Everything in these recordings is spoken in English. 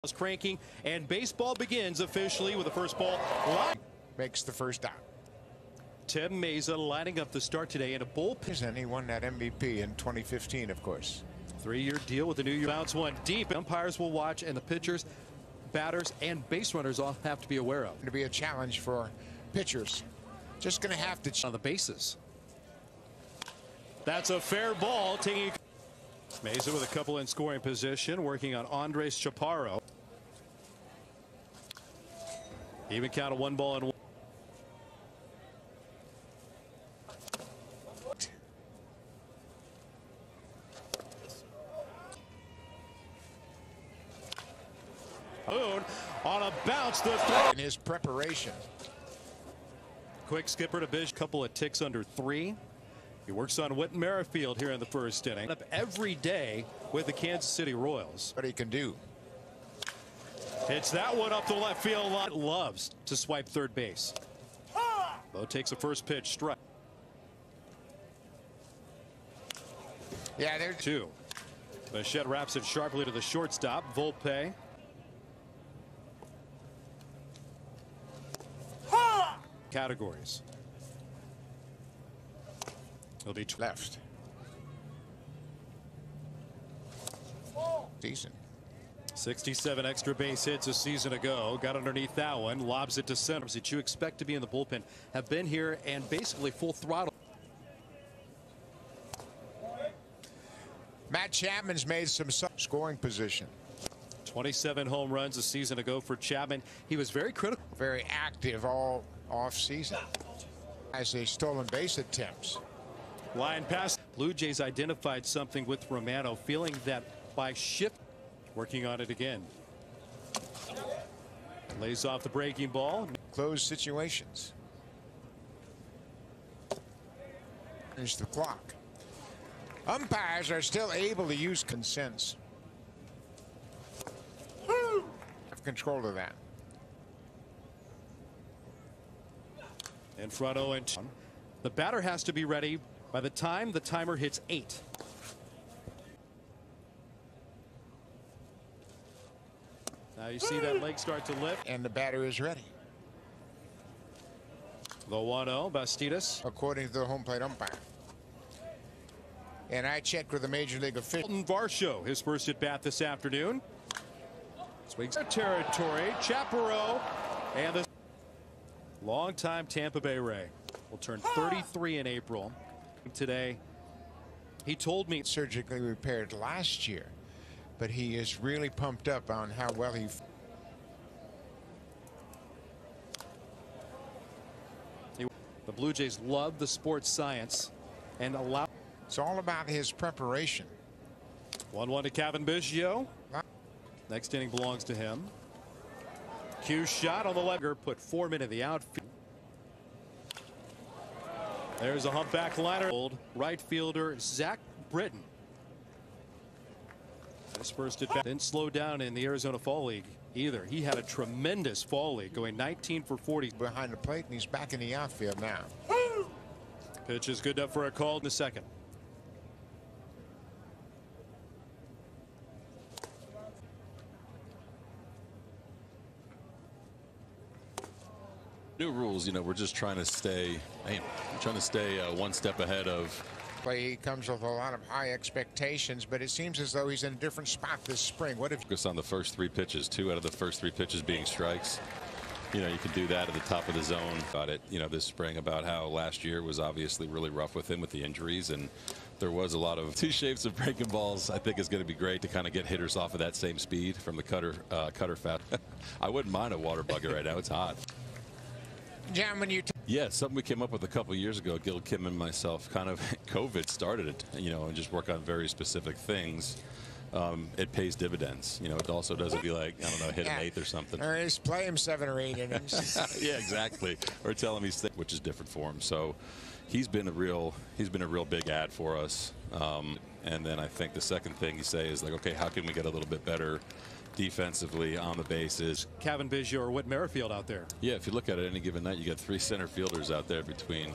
is cranking, and baseball begins officially with the first ball. Makes the first out. Tim Meza lining up the start today in a bullpen. And he won that MVP in 2015, of course. 3-year deal with the New York. Bounce one deep. Umpires will watch, and the pitchers, batters, and base runners all have to be aware of. To be a challenge for pitchers. Just going to have to on the bases. That's a fair ball. Taking Meza with a couple in scoring position, working on Andres Chaparro. Even count of 1-1. On a bounce, the throw. In his preparation. Quick skipper to Bish, couple of ticks under 3. He works on Whit Merrifield here in the first inning. Up every day with the Kansas City Royals. What he can do. Hits that one up the left field line. Loves to swipe third base. Bo takes a first pitch strike. Yeah, there. 2. Bichette wraps it sharply to the shortstop. Volpe. Categories. He'll be left. Decent. 67 extra base hits a season ago. Got underneath that one. Lobs it to center. That you expect to be in the bullpen have been here and basically full throttle. Matt Chapman's made some scoring position. 27 home runs a season ago for Chapman. He was very critical. Very active all off season. As a stolen base attempts. Line pass. Blue Jays identified something with Romano, feeling that by shift. Working on it again. Lays off the breaking ball. Closed situations. Finish the clock. Umpires are still able to use consents. Have control of that. In front 0-2. The batter has to be ready by the time the timer hits 8. Now you see that leg start to lift. And the batter is ready. The 1-0, Bastidas. According to the home plate umpire. And I checked with the major league official. Varsho, his first at bat this afternoon. Swings territory. Chaparro and the longtime Tampa Bay Ray will turn 33 in April. Today, he told me surgically repaired last year, but he is really pumped up on how well he. The Blue Jays love the sports science and allow. It's all about his preparation. 1-1 to Kevin Biggio. Next inning belongs to him. Q shot on the legger, put Foreman in the outfield. There's a humpback liner. Right fielder Zach Britton. His first at bat. Didn't slow down in the Arizona Fall League either. He had a tremendous Fall League, going 19 for 40 behind the plate, and he's back in the outfield now. Pitch is good enough for a call in the second. New rules, you know, we're just trying to stay, one step ahead of. He comes with a lot of high expectations, but it seems as though he's in a different spot this spring. What if focus on the first 3 pitches, 2 out of the first 3 pitches being strikes? You know, you can do that at the top of the zone. About it, you know, this spring about how last year was obviously really rough with him with the injuries, and there was a lot of 2 shapes of breaking balls. I think is going to be great to kind of get hitters off of that same speed from the cutter fat. I wouldn't mind a water bucket right now. It's hot. John, when you yeah, something we came up with a couple years ago, Gil Kim and myself, kind of COVID started it, you know, and just work on very specific things. It pays dividends. You know, it also doesn't be like, I don't know, hit an 8th or something. Or just play him 7 or 8 innings. Yeah, exactly. Or tell him he's thick, which is different for him. So he's been a real big add for us. And then I think the second thing you say is like, okay, how can we get a little bit better defensively on the bases. Kevin Biggio or Whit Merrifield out there. Yeah, if you look at it any given night, you got 3 center fielders out there between,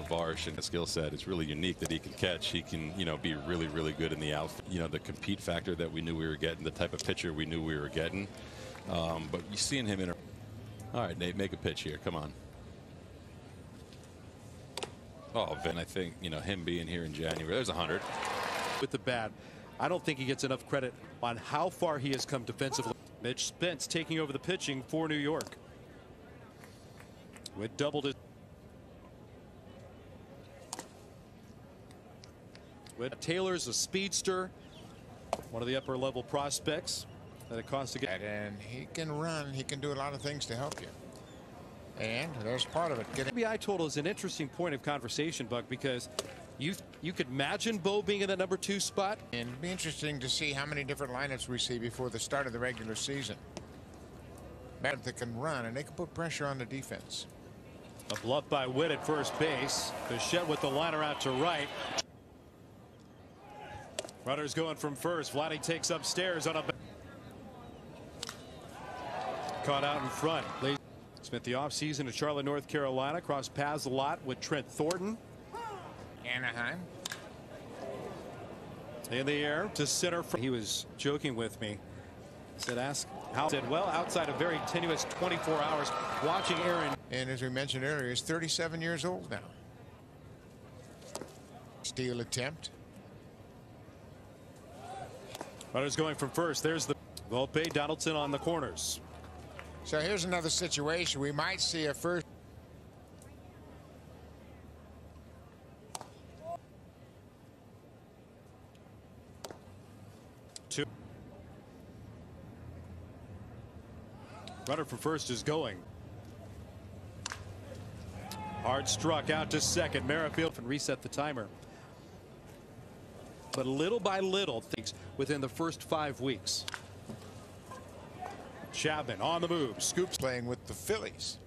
Varsh and the skill set. It's really unique that he can catch. He can, be really, really good in the outfield. The compete factor that we knew we were getting, the type of pitcher we knew we were getting. But you seeing him in. All right, Nate, make a pitch here. Come on. Oh, Vin, I think, him being here in January, there's 100. With the bat, I don't think he gets enough credit on how far he has come defensively. Mitch Spence taking over the pitching for New York. With doubled it. With Taylor's a speedster, one of the upper level prospects that it costs to get. And he can run. He can do a lot of things to help you. And there's part of it. RBI total is an interesting point of conversation, Buck, because you could imagine Bo being in that number 2 spot. And it'd be interesting to see how many different lineups we see before the start of the regular season. Batters that can run and they can put pressure on the defense. A bluff by Witt at first base. Bichette with the liner out to right. Runners going from first. Vladdy takes upstairs on a caught out in front. Spent the offseason in Charlotte, North Carolina. Crossed paths a lot with Trent Thornton. Anaheim. In the air to center. He was joking with me. Said, ask how. Said, well, outside a very tenuous 24 hours watching Aaron. And as we mentioned earlier, he's 37 years old now. Steal attempt. Runners going from first. There's the Volpe, Donaldson on the corners. So here's another situation. We might see a first. Two. Runner for first is going. Hard struck out to second. Merrifield and reset the timer. But little by little, things within the first 5 weeks. Chapman on the move. Scoops. Playing with the Phillies.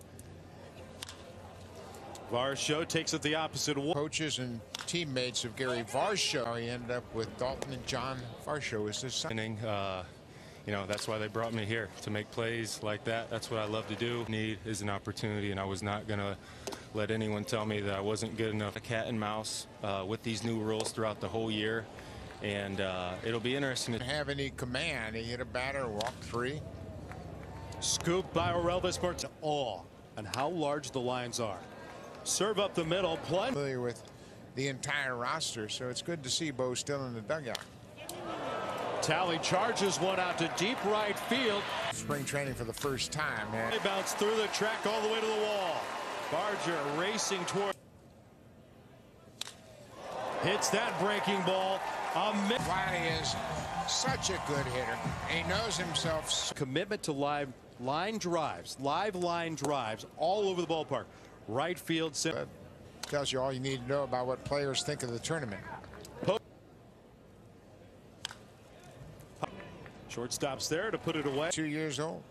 Varsho takes it the opposite way. Coaches and teammates of Gary Varsho. He ended up with Dalton and John Varsho as his son. That's why they brought me here, to make plays like that. That's what I love to do. Need is an opportunity, and I was not going to let anyone tell me that I wasn't good enough. A cat and mouse with these new rules throughout the whole year, and it'll be interesting to have any command. He hit a batter, walked 3. Scoop by Orelvis Martinez. Awe and how large the lines are. Serve up the middle. Plunge. Familiar with the entire roster, so it's good to see Bo still in the dugout. Talley charges one out to deep right field. Spring training for the first time. They bounce through the track all the way to the wall. Barger racing toward. Hits that breaking ball. Vladdy is such a good hitter. He knows himself. Commitment to live line drives all over the ballpark. Right field. Tells you all you need to know about what players think of the tournament. Shortstop's there to put it away. 2 years old.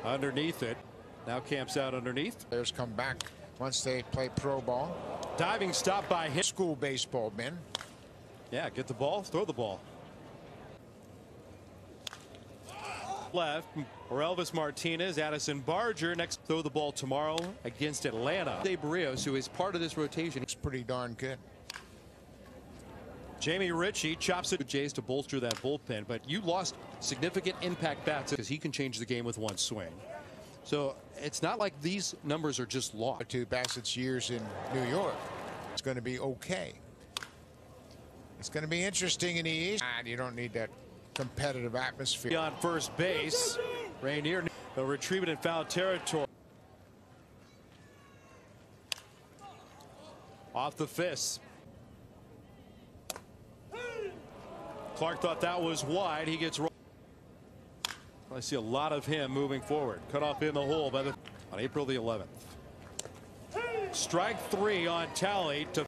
Underneath it. Now camps out underneath. Players come back once they play pro ball. Diving stop by him. School baseball men. Yeah, get the ball, throw the ball. Left, Orelvis Martinez, Addison Barger. Next, throw the ball tomorrow against Atlanta. Dave Barrios, who is part of this rotation. It's pretty darn good. Jamie Ritchie chops it to Jays to bolster that bullpen, but you lost significant impact bats because he can change the game with one swing. So it's not like these numbers are just lost. To Bassett's years in New York, it's going to be okay. It's going to be interesting in the East. You don't need that competitive atmosphere. On first base, Rainier, they'll retrieve it in foul territory. Off the fist. Clark thought that was wide. He gets. I see a lot of him moving forward. Cut off in the hole on April the 11th. Strike 3 on Talley to